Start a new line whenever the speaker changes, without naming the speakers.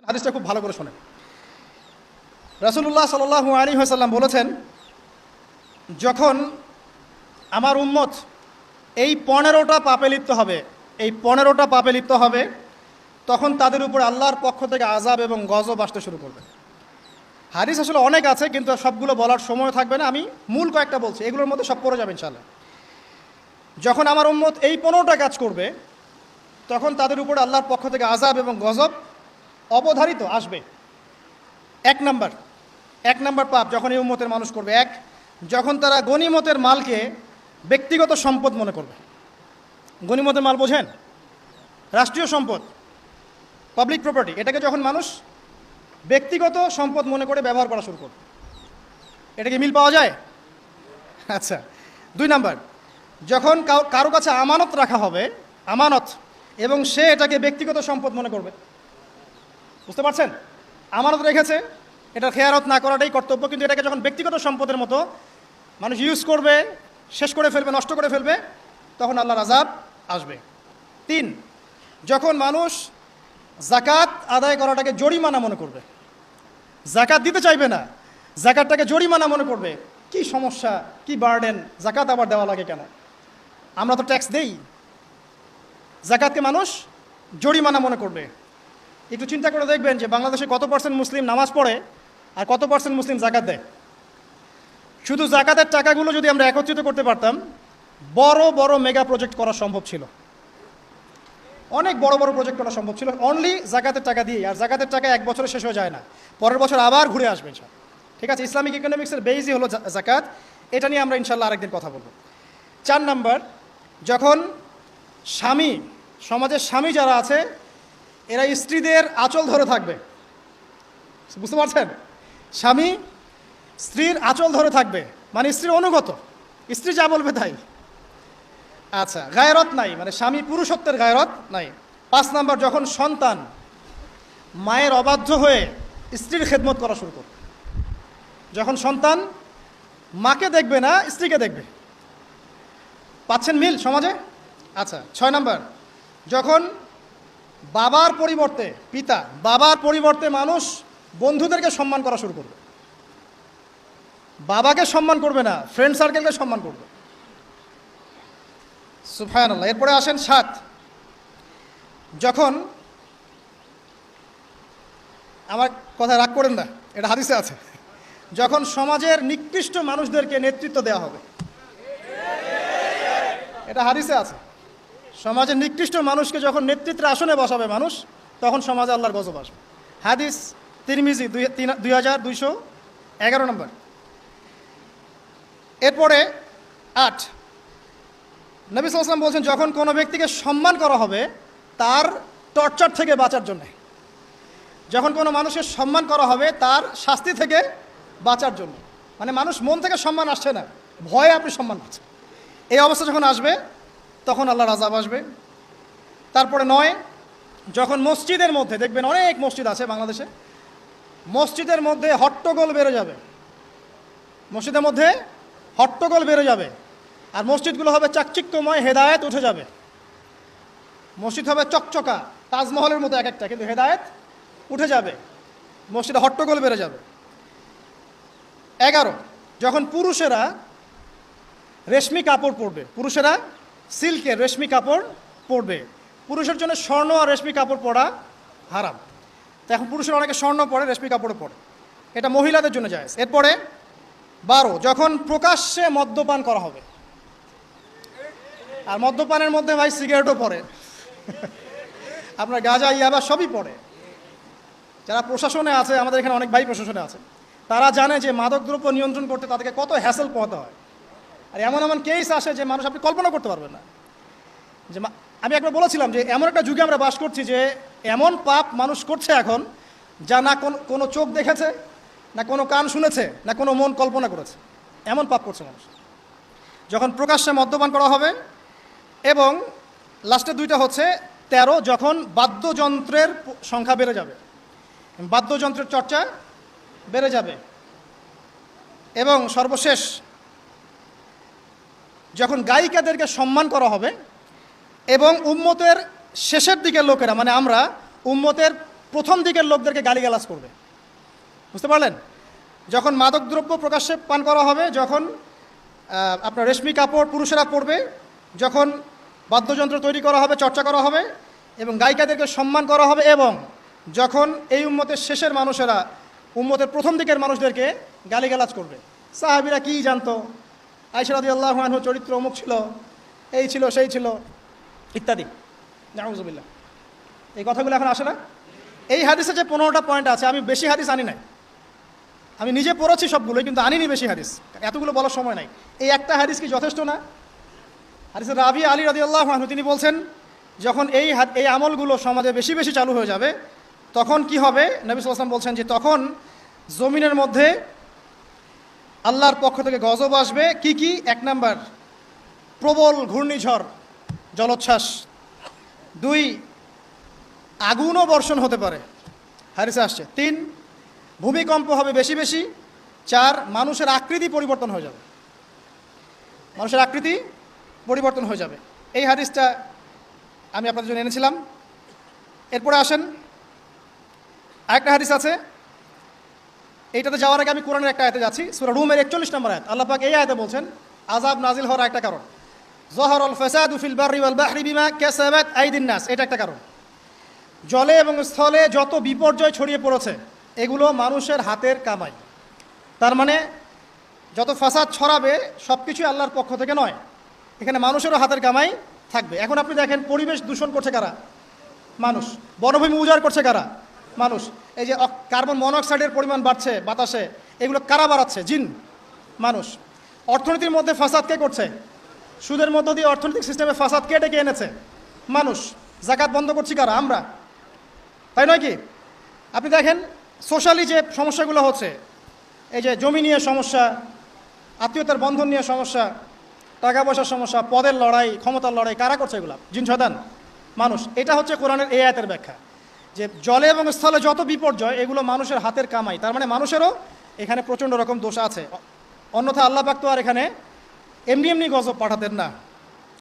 হাদিসটা খুব ভালো করে শোনেন। রাসূলুল্লাহ সাল্লাল্লাহু আলাইহি ওয়াসাল্লাম বলেছেন, যখন আমার উম্মত এই 15টা পাপে লিপ্ত হবে তখন তাদের উপর আল্লাহর পক্ষ থেকে আযাব এবং গজব আসতে শুরু করবে। হাদিস আসলে অনেক আছে, কিন্তু সবগুলো বলার সময় থাকবে না। আমি মূল কয়েকটা বলছি, এগুলোর মধ্যে সব পড়ে যাবে ইনশাআল্লাহ। যখন আমার উম্মত এই 15টা কাজ করবে তখন তাদের উপর আল্লাহর পক্ষ থেকে আযাব এবং গজব অবধারিত আসবে। এক নাম্বার পাপ যখন এই উম্মতের মানুষ করবে, যখন তারা গনিমতের মালকে ব্যক্তিগত সম্পদ মনে করবে। গনিমতের মাল বোঝেন? রাষ্ট্রীয় সম্পদ, পাবলিক প্রপার্টি, এটাকে যখন মানুষ ব্যক্তিগত সম্পদ মনে করে ব্যবহার করা শুরু করবে। এটাকে মিল পাওয়া যায়? আচ্ছা। 2 নাম্বার, যখন কারো কাছে আমানত রাখা হবে, আমানত, এবং সে এটাকে ব্যক্তিগত সম্পদ মনে করবে। বুঝতে পারছেন? আমানত রেখেছে, এটা খেয়ারত না করাটাই কর্তব্য, কিন্তু এটাকে যখন ব্যক্তিগত সম্পদের মতো মানুষ ইউজ করবে, শেষ করে ফেলবে, নষ্ট করে ফেলবে, তখন আল্লাহর আযাব আসবে। 3, যখন মানুষ যাকাত আদায় করাটাকে জরিমানা মনে করবে, যাকাত দিতে চাইবে না, যাকাতটাকে জরিমানা মনে করবে। কি সমস্যা, কি বার্ডেন, যাকাত আবার দেওয়া লাগে কেন? আমরা তো ট্যাক্স দেই। যাকাতকে মানুষ জরিমানা মনে করবে। একটু চিন্তা করে দেখবেন যে বাংলাদেশে কত % মুসলিম নামাজ পড়ে আর কত % মুসলিম যাকাত দেয়। শুধু যাকাতের টাকাগুলো যদি আমরা একত্রিত করতে পারতাম, বড় বড় মেগা প্রজেক্ট করা সম্ভব ছিল। অনেক বড় বড় প্রজেক্ট করা সম্ভব ছিল অনলি যাকাতের টাকা দিয়ে। আর যাকাতের টাকা এক বছরে শেষ হয়ে যায় না, পরের বছর আবার ঘুরে আসবে ইনশাআল্লাহ। ঠিক আছে? ইসলামিক ইকোনমিক্সের বেসই হলো যাকাত। এটা নিয়ে আমরা ইনশাআল্লাহ আরেকদিন কথা বলবো। 4 নাম্বার, যখন সমাজের স্বামী যারা আছে এরা স্ত্রীদের আঁচল ধরে থাকবে। বুঝতে পারছেন? স্বামী স্ত্রীর আঁচল ধরে থাকবে, মানে স্ত্রীর অনুগত, স্ত্রী যা বলবে তাই। আচ্ছা, গায়রত নাই, মানে স্বামী পুরুষত্বের গায়রত নাই। 5 নাম্বার, যখন সন্তান মায়ের অবাধ্য হয়ে স্ত্রীর খেদমত করা শুরু করবে। যখন সন্তান মাকে দেখবে না, স্ত্রীকে দেখবে। পাচ্ছেন মিল সমাজে? আচ্ছা। 6 নাম্বার, যখন বাবার পরিবর্তে মানুষ বন্ধুদেরকে সম্মান করা শুরু করবে। বাবাকে সম্মান করবে না, ফ্রেন্ড সার্কেলকে সম্মান করবে। সুবহানাল্লাহ। এরপরে আসেন 7, যখন, আমার কথা রাগ করেন না, এটা হাদিসে আছে, যখন সমাজের নিকৃষ্ট মানুষদেরকে নেতৃত্ব দেওয়া হবে। এটা হাদিসে আছে। সমাজের নিকৃষ্ট মানুষকে যখন নেতৃত্বের আসনে বসাবে মানুষ, তখন সমাজে আল্লাহর গজব আসবে। হাদিস তিরমিজি 2211 নম্বর। এরপরে 8, নবী সাল্লাল্লাহু আলাইহি ওয়াসাল্লাম বলছেন, যখন কোনো ব্যক্তিকে সম্মান করা হবে তার টর্চার থেকে বাঁচার জন্য। যখন কোনো মানুষের সম্মান করা হবে তার শাস্তি থেকে বাঁচার জন্য, মানে মানুষ মন থেকে সম্মান আসছে না, ভয়ে আপনি সম্মান পাচ্ছেন। এই অবস্থা যখন আসবে তখন আল্লাহর আযাব আসবে। তারপরে 9, যখন মসজিদের মধ্যে, দেখবেন অনেক মসজিদ আছে বাংলাদেশে, মসজিদের মধ্যে হট্টগোল বেড়ে যাবে। মসজিদের মধ্যে হট্টগোল বেড়ে যাবে, আর মসজিদগুলো হবে চাকচিক্যময়, হেদায়েত উঠে যাবে। মসজিদ হবে চকচকা, তাজমহলের মতো এক একটা, কিন্তু হেদায়েত উঠে যাবে, মসজিদে হট্টগোল বেড়ে যাবে। 11, যখন পুরুষেরা রেশমি কাপড় পরবে, পুরুষেরা সিল্কের রেশমি কাপড় পরবে। পুরুষের জন্য স্বর্ণ আর রেশমি কাপড় পরা হারাম। তো এখন পুরুষেরা অনেকে স্বর্ণ পরে, রেশমি কাপড়ে পরে, এটা মহিলাদের জন্য জায়েজ। এরপরে 12, যখন প্রকাশ্যে মদ্যপান করা হবে। আর মদ্যপানের মধ্যে ভাই সিগারেটও পড়ে, আপনার গাঁজা, ইয়াবা সবই পড়ে। যারা প্রশাসনে আছে, আমাদের এখানে অনেক ভাই প্রশাসনে আছে, তারা জানে যে মাদকদ্রব্য নিয়ন্ত্রণ করতে তাদেরকে কত হ্যাসেল পোহাতে হয়। আর এমন এমন কেস আসে যে মানুষ আপনি কল্পনা করতে পারবেন না। যে আমি একবার বলেছিলাম যে এমন একটা যুগে আমরা বাস করছি যে এমন পাপ মানুষ করছে এখন, যা না কোনো চোখ দেখেছে, না কোনো কান শুনেছে, না কোনো মন কল্পনা করেছে। এমন পাপ করছে মানুষ। যখন প্রকাশ্যে মদ্যপান করা হবে। এবং লাস্টে 2টা হচ্ছে 13, যখন বাদ্যযন্ত্রের সংখ্যা বেড়ে যাবে, বাদ্যযন্ত্রের চর্চা বেড়ে যাবে। এবং সর্বশেষ, যখন গায়িকাদেরকে সম্মান করা হবে এবং উম্মতের শেষের দিকের লোকেরা, মানে আমরা উম্মতের প্রথম দিকের লোকদেরকে গালিগালাজ করবে। বুঝতে পারলেন? যখন মাদকদ্রব্য প্রকাশ্যে পান করা হবে, যখন আপনার রেশমি কাপড় পুরুষেরা পরবে, যখন বাদ্যযন্ত্র তৈরি করা হবে, চর্চা করা হবে এবং গায়িকাদেরকে সম্মান করা হবে, এবং যখন এই উম্মতের শেষের মানুষেরা উম্মতের প্রথম দিকের মানুষদেরকে গালিগালাজ করবে। সাহাবীরা কি জানতো, আয়েশা রাদিয়াল্লাহু আনহা চরিত্র অমুক ছিল, এই ছিল সেই ছিল ইত্যাদি। নাউযুবিল্লাহ। এই কথাগুলো এখন আসে না? এই হাদিসে যে 15টা পয়েন্ট আছে, আমি বেশি হাদিস আনি নাই, আমি নিজে পড়েছি সবগুলোই, কিন্তু আনিনি বেশি হাদিস, এতগুলো বলার সময় নাই। এই একটা হাদিস কি যথেষ্ট না? হাদিসের রাবি আলী রাদিয়াল্লাহু আনহু তিনি বলছেন, যখন এই আমলগুলো সমাজে বেশি বেশি চালু হয়ে যাবে, তখন কি হবে? নবী সাল্লাল্লাহু আলাইহি ওয়াসাল্লাম বলছেন যে তখন জমিনের মধ্যে আল্লাহর পক্ষ থেকে গজব আসবে। কি কি? 1 নাম্বার, প্রবল ঘূর্ণিঝড়, জলোচ্ছ্বাস। 2, আগুনও বর্ষণ হতে পারে, হাদিসে আসছে। 3, ভূমিকম্প হবে বেশি বেশি। 4, মানুষের আকৃতি পরিবর্তন হয়ে যাবে, মানুষের আকৃতি পরিবর্তন হয়ে যাবে। এই হাদিসটা আমি আপনাদের জন্য এনেছিলাম। এরপরে আসেন, আরেকটা হাদিস আছে, এইটাতে যাওয়ার আগে আমি কোরআনের একটা আয়াতে যাচ্ছি। সূরা রুমের 41 নম্বর আয়াত। আল্লাহ পাক এই আয়াতে বলছেন আযাব নাজিল হওয়ার একটা কারণ, যাহারাল ফাসাদু ফিল বাররি ওয়াল বাহরি বিমা কাসাবাত আইদিন নাস, এটা একটা কারণ। জলে এবং স্থলে যত বিপর্যয় ছড়িয়ে পড়েছে, এগুলো মানুষের হাতের কামাই। তার মানে যত ফাসাদ ছড়াবে সব কিছুই আল্লাহর পক্ষ থেকে নয়, এখানে মানুষেরও হাতের কামাই থাকবে। এখন আপনি দেখেন, পরিবেশ দূষণ করছে কারা? মানুষ। বনভূমি উজাড় করছে কারা? মানুষ। এই যে কার্বন মনোক্সাইডের পরিমাণ বাড়ছে বাতাসে, এগুলো কারা বাড়াচ্ছে? জিন, মানুষ। অর্থনীতির মধ্যে ফাসাদ কে করছে? সুদের মধ্য দিয়ে অর্থনৈতিক সিস্টেমে ফাসাদ কে ডেকে এনেছে? মানুষ। জাকাত বন্ধ করছি কারা? আমরা, তাই নয় কি? আপনি দেখেন সোশ্যালি যে সমস্যাগুলো হচ্ছে, এই যে জমি নিয়ে সমস্যা, আত্মীয়তার বন্ধন নিয়ে সমস্যা, টাকা পয়সার সমস্যা, পদের লড়াই, ক্ষমতার লড়াই, কারা করছে এগুলো? জিন শয়তান, মানুষ। এটা হচ্ছে কোরআনের এই আয়াতের ব্যাখ্যা, যে জলে এবং স্থলে যত বিপর্যয়, এগুলো মানুষের হাতের কামাই। তার মানে মানুষেরও এখানে প্রচণ্ড রকম দোষ আছে, অন্যথা আল্লাহ পাক তো আর এখানে এমনি এমনি গজব পাঠাতেন না।